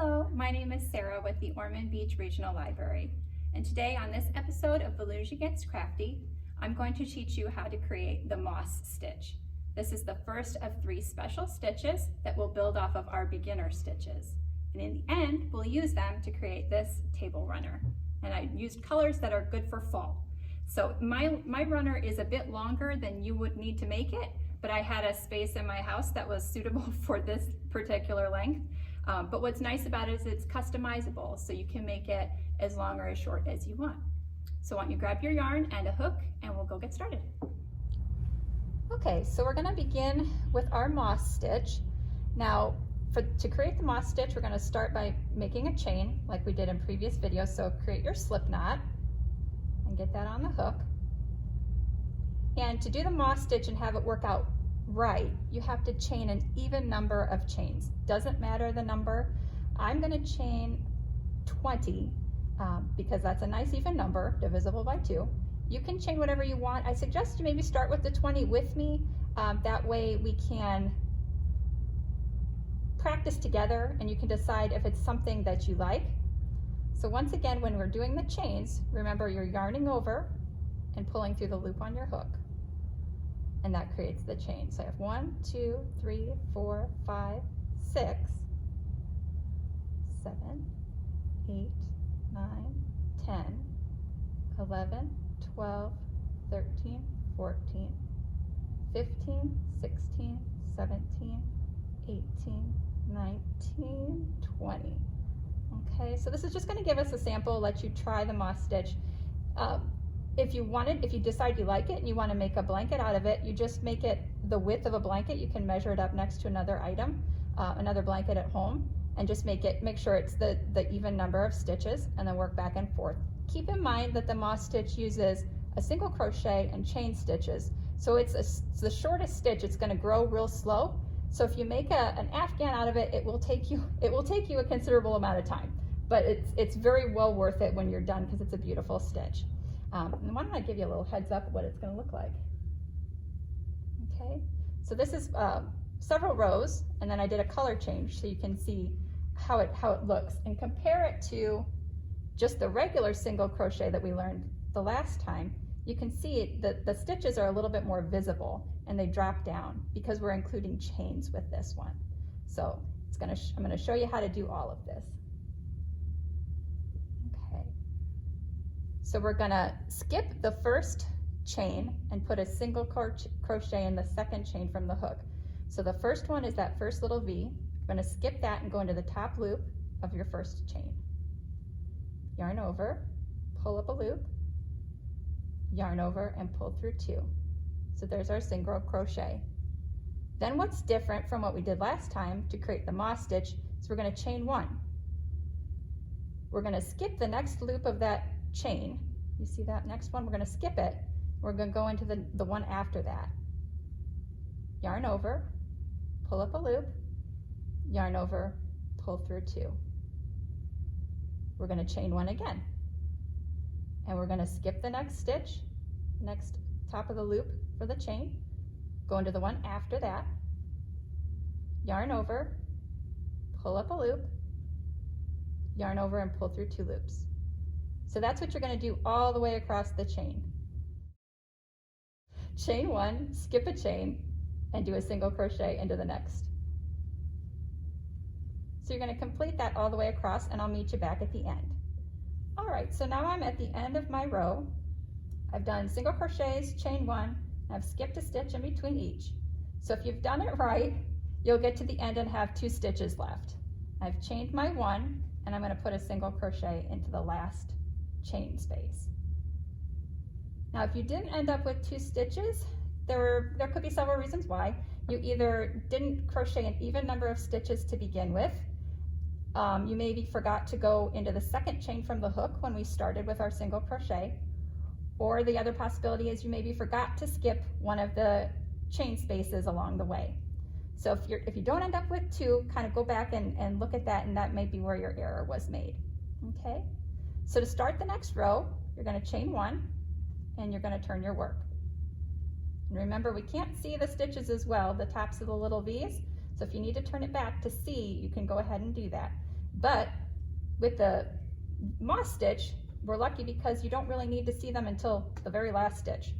Hello, my name is Sarah with the Ormond Beach Regional Library, and today on this episode of Volusia Gets Crafty, I'm going to teach you how to create the moss stitch. This is the first of 3 special stitches that will build off of our beginner stitches. And in the end, we'll use them to create this table runner. And I used colors that are good for fall. So my runner is a bit longer than you would need to make it, but I had a space in my house that was suitable for this particular length. But what's nice about it is it's customizable, so you can make it as long or as short as you want. So why don't you grab your yarn and a hook and we'll go get started. Okay, so we're gonna begin with our moss stitch. Now, to create the moss stitch, we're gonna start by making a chain like we did in previous videos. So create your slip knot and get that on the hook. And to do the moss stitch and have it work out right, you have to chain an even number of chains. Doesn't matter the number. I'm going to chain 20 because that's a nice even number, divisible by 2. You can chain whatever you want. I suggest you maybe start with the 20 with me. That way we can practice together and you can decide if it's something that you like. So once again, when we're doing the chains, remember you're yarning over and pulling through the loop on your hook. And that creates the chain. So I have 1, 2, 3, 4, 5, 6, 7, 8, 9, 10, 11, 12, 13, 14, 15, 16, 17, 18, 19, 20. Okay, so this is just going to give us a sample, let you try the moss stitch. If you decide you like it and you want to make a blanket out of it, you just make it the width of a blanket. You can measure it up next to another item, another blanket at home, and just make sure it's the even number of stitches, and then work back and forth. Keep in mind that the moss stitch uses a single crochet and chain stitches. So it's the shortest stitch. It's going to grow real slow. So if you make an afghan out of it, it will take you a considerable amount of time, but it's very well worth it when you're done because it's a beautiful stitch. And why don't I give you a little heads up of what it's going to look like. Okay, so this is several rows, and then I did a color change so you can see how it looks and compare it to just the regular single crochet that we learned the last time. You can see that the stitches are a little bit more visible and they drop down because we're including chains with this one. So I'm going to show you how to do all of this. So we're gonna skip the first chain and put a single crochet in the second chain from the hook. So the first one is that first little V. We're gonna skip that and go into the top loop of your first chain. Yarn over, pull up a loop, yarn over and pull through 2. So there's our single crochet. Then what's different from what we did last time to create the moss stitch is we're gonna chain 1. We're gonna skip the next loop of that chain. You see that next one? We're going to skip it. We're going to go into the one after that. Yarn over, pull up a loop, yarn over, pull through 2. We're going to chain 1 again. And we're going to skip the next stitch, next top of the loop for the chain, go into the one after that, yarn over, pull up a loop, yarn over and pull through 2 loops. So that's what you're going to do all the way across the chain. Chain 1, skip a chain, and do a single crochet into the next. So you're going to complete that all the way across, and I'll meet you back at the end. All right, so now I'm at the end of my row. I've done single crochets, chain 1, and I've skipped a stitch in between each. So if you've done it right, you'll get to the end and have 2 stitches left. I've chained my 1, and I'm going to put a single crochet into the last chain space. Now if you didn't end up with 2 stitches, there could be several reasons why. You either didn't crochet an even number of stitches to begin with, you maybe forgot to go into the second chain from the hook when we started with our single crochet, or the other possibility is you maybe forgot to skip one of the chain spaces along the way. So if you don't end up with 2, kind of go back and look at that, and that may be where your error was made. Okay? So to start the next row, you're going to chain 1 and you're going to turn your work. And remember, we can't see the stitches as well, the tops of the little V's. So if you need to turn it back to see, you can go ahead and do that. But with the moss stitch, we're lucky because you don't really need to see them until the very last stitch,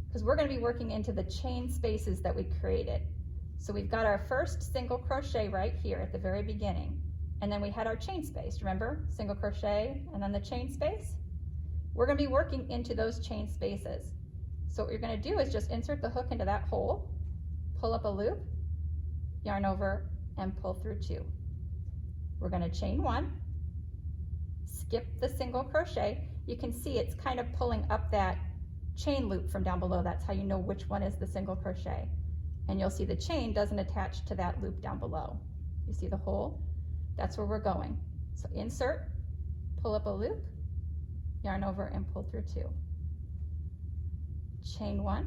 because we're going to be working into the chain spaces that we created. So we've got our first single crochet right here at the very beginning, and then we had our chain space. Remember, single crochet and then the chain space? We're going to be working into those chain spaces. So what you're going to do is just insert the hook into that hole, pull up a loop, yarn over, and pull through 2. We're going to chain 1, skip the single crochet. You can see it's kind of pulling up that chain loop from down below. That's how you know which one is the single crochet. And you'll see the chain doesn't attach to that loop down below. You see the hole? That's where we're going. So insert, pull up a loop, yarn over, and pull through 2. Chain 1,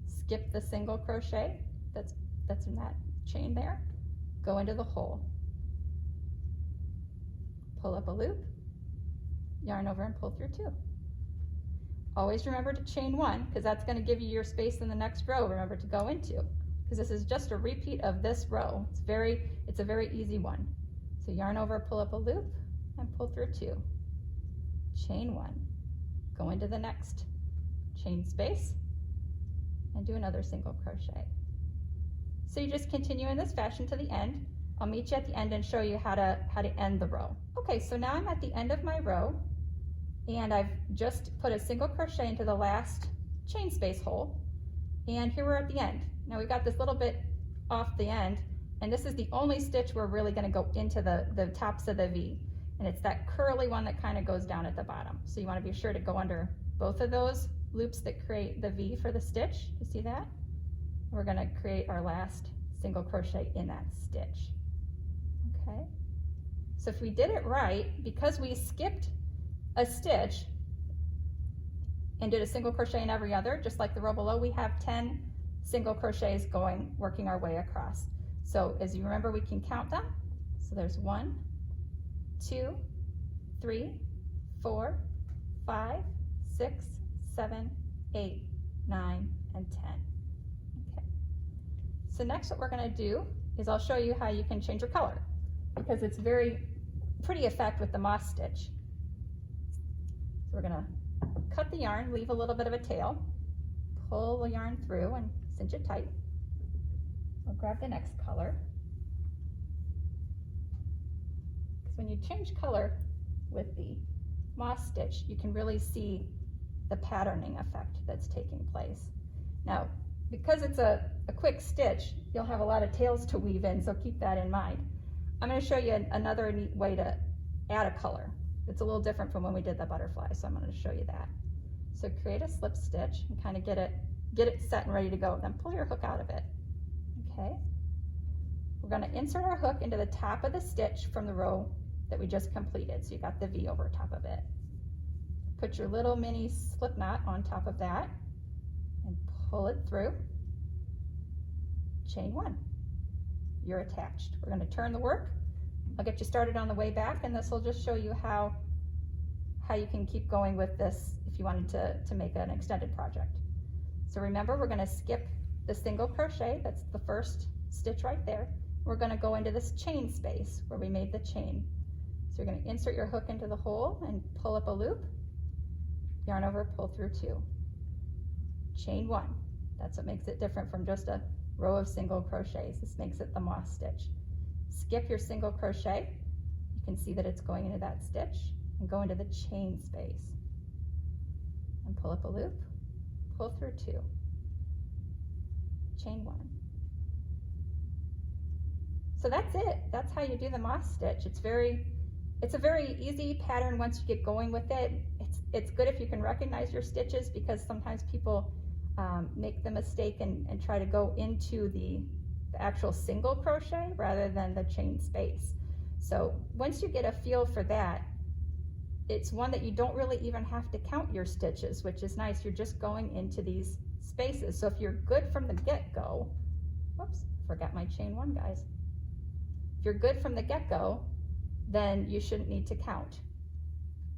skip the single crochet that's in that chain there, go into the hole, pull up a loop, yarn over, and pull through 2. Always remember to chain 1, because that's going to give you your space in the next row, remember, to go into, because this is just a repeat of this row. It's a very easy one. So yarn over, pull up a loop, and pull through 2. Chain 1, go into the next chain space, and do another single crochet. So you just continue in this fashion to the end. I'll meet you at the end and show you how to end the row. Okay, so now I'm at the end of my row, and I've just put a single crochet into the last chain space hole, and here we're at the end. Now we've got this little bit off the end, and this is the only stitch we're really going to go into the tops of the V, and it's that curly one that kind of goes down at the bottom. So you want to be sure to go under both of those loops that create the V for the stitch. You see that? We're going to create our last single crochet in that stitch. Okay, so if we did it right, because we skipped a stitch and did a single crochet in every other, just like the row below, we have 10 single crochets working our way across. So as you remember, we can count them. So there's 1, 2, 3, 4, 5, 6, 7, 8, 9, and 10. Okay. So next what we're going to do is I'll show you how you can change your color, because it's very pretty effect with the moss stitch. So we're going to cut the yarn, leave a little bit of a tail, pull the yarn through and cinch it tight. We'll grab the next color. Because when you change color with the moss stitch, you can really see the patterning effect that's taking place. Now, because it's a quick stitch, you'll have a lot of tails to weave in, so keep that in mind. I'm going to show you another neat way to add a color. It's a little different from when we did the butterfly, so I'm going to show you that. So create a slip stitch and kind of get it set and ready to go. Then pull your hook out of it. Okay. We're going to insert our hook into the top of the stitch from the row that we just completed. So you got the V over top of it. Put your little mini slip knot on top of that and pull it through. Chain 1. You're attached. We're going to turn the work. I'll get you started on the way back, and this will just show you how you can keep going with this if you wanted to make an extended project. So remember, we're going to skip the single crochet. That's the first stitch right there. We're going to go into this chain space where we made the chain. So you're going to insert your hook into the hole and pull up a loop, yarn over, pull through 2. Chain 1. That's what makes it different from just a row of single crochets. This makes it the moss stitch. Skip your single crochet. You can see that it's going into that stitch, and go into the chain space and pull up a loop, pull through 2. Chain 1. So that's it. That's how you do the moss stitch. It's a very easy pattern once you get going with it. It's good if you can recognize your stitches, because sometimes people make the mistake and try to go into the actual single crochet rather than the chain space. So once you get a feel for that, it's one that you don't really even have to count your stitches, which is nice. You're just going into these spaces. So if you're good from the get-go, whoops, forgot my chain 1, guys. If you're good from the get-go, then you shouldn't need to count.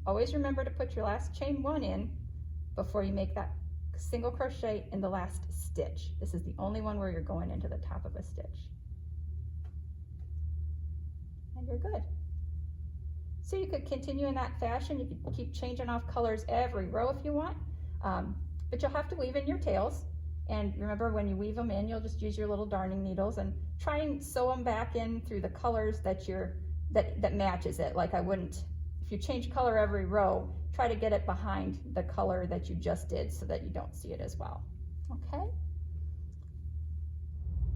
Always remember to put your last chain 1 in before you make that single crochet in the last stitch. This is the only one where you're going into the top of a stitch. And you're good. So you could continue in that fashion. You could keep changing off colors every row if you want, but you'll have to weave in your tails. And remember, when you weave them in, you'll just use your little darning needles and try and sew them back in through the colors that that matches it. Like I wouldn't, if you change color every row, try to get it behind the color that you just did so that you don't see it as well. Okay?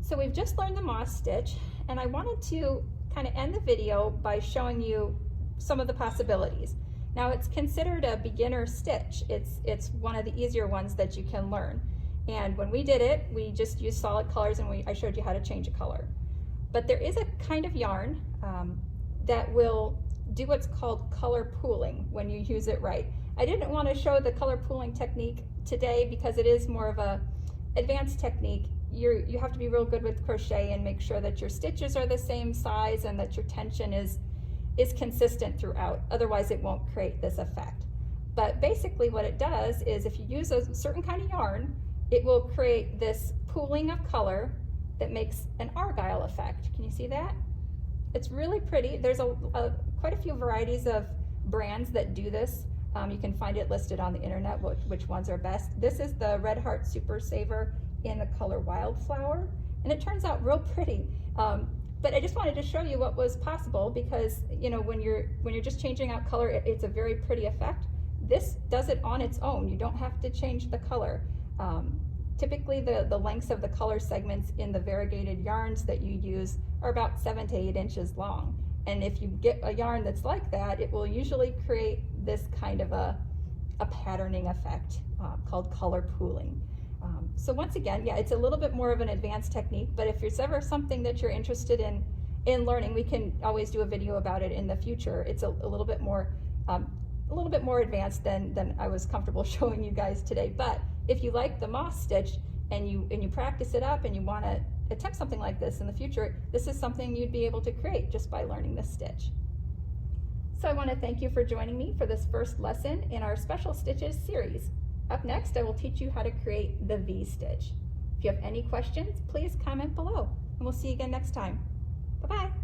So we've just learned the moss stitch, and I wanted to kind of end the video by showing you some of the possibilities. Now, it's considered a beginner stitch. It's one of the easier ones that you can learn. And when we did it, we just used solid colors, and I showed you how to change a color. But there is a kind of yarn that will do what's called color pooling when you use it right. I didn't want to show the color pooling technique today because it is more of a advanced technique. You have to be real good with crochet and make sure that your stitches are the same size and that your tension is consistent throughout. Otherwise, it won't create this effect. But basically what it does is if you use a certain kind of yarn, it will create this pooling of color that makes an argyle effect. Can you see that? It's really pretty. There's quite a few varieties of brands that do this. You can find it listed on the internet, which ones are best. This is the Red Heart Super Saver in the color Wildflower, and it turns out real pretty. But I just wanted to show you what was possible because, you know, when you're just changing out color, it's a very pretty effect. This does it on its own. You don't have to change the color. Typically the lengths of the color segments in the variegated yarns that you use are about 7 to 8 inches long. And if you get a yarn that's like that, it will usually create this kind of a patterning effect called color pooling. So once again, yeah, it's a little bit more of an advanced technique, but if there's ever something that you're interested in learning, we can always do a video about it in the future. It's a little bit more advanced than I was comfortable showing you guys today. But if you like the moss stitch and you practice it up and you want to attempt something like this in the future, this is something you'd be able to create just by learning this stitch. So I want to thank you for joining me for this first lesson in our Special Stitches series. Up next, I will teach you how to create the V-stitch. If you have any questions, please comment below, and we'll see you again next time. Bye-bye.